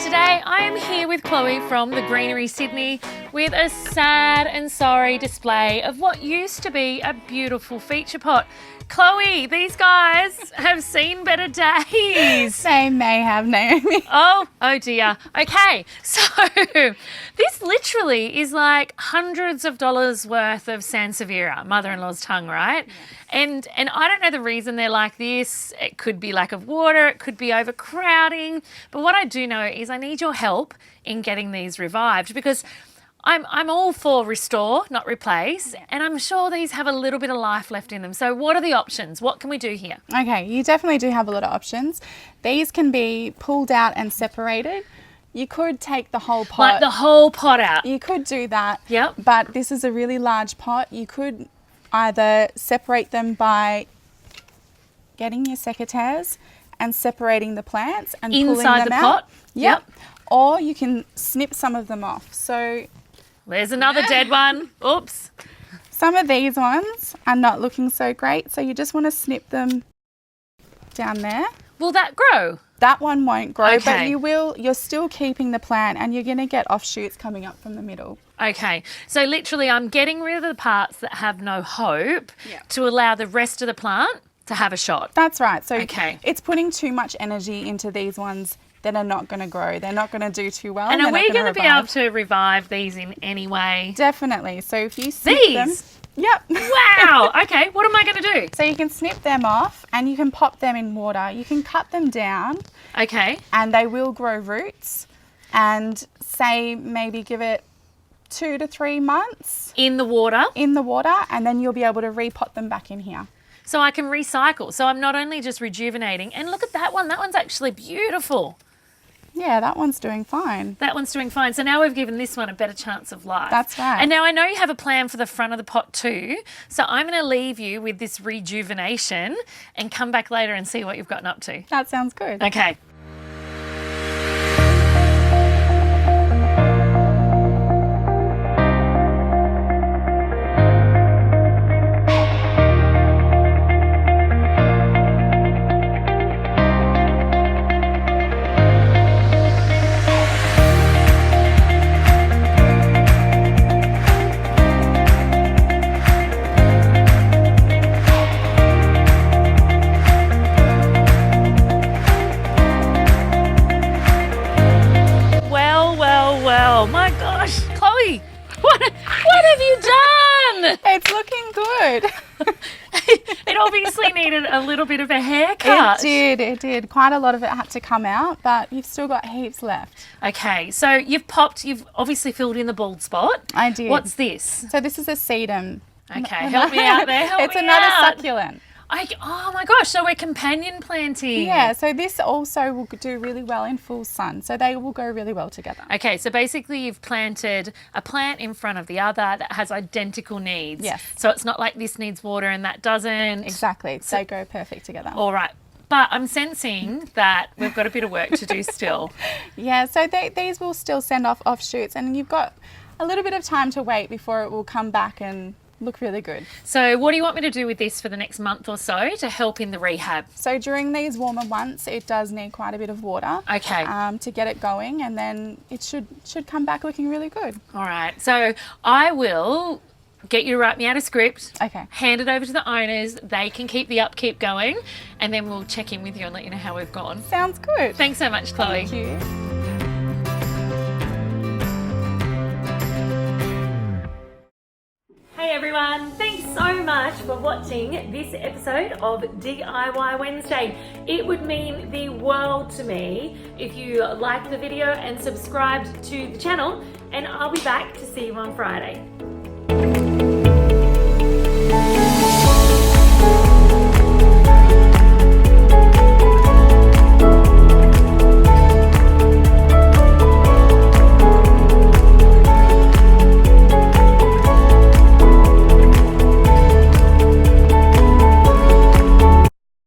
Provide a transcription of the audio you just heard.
Today I am here with Chloe from the Greenery Sydney with a sad and sorry display of what used to be a beautiful feature pot. Chloe, these guys have seen better days. They may have, Naomi. Oh dear. Okay, so this literally is like hundreds of dollars worth of Sansevieria, mother-in-law's tongue, right? Yeah. And I don't know the reason they're like this. It could be lack of water, it could be overcrowding. But what I do know is I need your help in getting these revived because I'm all for restore, not replace, and I'm sure these have a little bit of life left in them. So what are the options? What can we do here? Okay, you definitely do have a lot of options. These can be pulled out and separated. You could take the whole pot. Like the whole pot out? You could do that. Yep. But this is a really large pot. You could either separate them by getting your secateurs and separating the plants and pulling them out. Inside the pot? Yep. Or you can snip some of them off. So there's another dead one. Oops. Some of these ones are not looking so great, so you just want to snip them down there. Will that grow? That one won't grow, Okay. but you will. You're still keeping the plant and you're going to get offshoots coming up from the middle. Okay, so literally I'm getting rid of the parts that have no hope to allow the rest of the plant to have a shot. That's right. So Okay. It's putting too much energy into these ones that are not going to grow. They're not going to do too well. And are we going to be able to revive these in any way? Definitely. So if you snip them. Yep. Wow. Okay, what am I going to do? So you can snip them off and you can pop them in water. You can cut them down. Okay. And they will grow roots and say maybe give it 2 to 3 months. In the water? In the water, and then you'll be able to repot them back in here. So I can recycle. So I'm not only just rejuvenating. And look at that one. That one's actually beautiful. Yeah, that one's doing fine. That one's doing fine. So now we've given this one a better chance of life. That's right. And now I know you have a plan for the front of the pot too. So I'm going to leave you with this rejuvenation and come back later and see what you've gotten up to. That sounds good. Okay. Oh my gosh, Chloe, what have you done? It's looking good. It obviously needed a little bit of a haircut. It did. Quite a lot of it had to come out, but you've still got heaps left. Okay, so you've obviously filled in the bald spot. I did. What's this? So this is a sedum. Okay, help me out there, It's another succulent. Oh my gosh, so we're companion planting. Yeah, so this also will do really well in full sun. So they will go really well together. Okay, so basically you've planted a plant in front of the other that has identical needs. Yes. So it's not like this needs water and that doesn't. Exactly, so they go perfect together. All right. But I'm sensing that we've got a bit of work to do still. Yeah, so these will still send off offshoots and you've got a little bit of time to wait before it will come back and look really good. So what do you want me to do with this for the next month or so to help in the rehab? So during these warmer months, it does need quite a bit of water. Okay. To get it going, and then it should come back looking really good. All right. So I will get you to write me out a script. Okay. Hand it over to the owners. They can keep the upkeep going, and then we'll check in with you and let you know how we've gone. Sounds good. Thanks so much, Chloe. Thank you. Hey everyone, thanks so much for watching this episode of DIY Wednesday. It would mean the world to me if you liked the video and subscribed to the channel, and I'll be back to see you on Friday.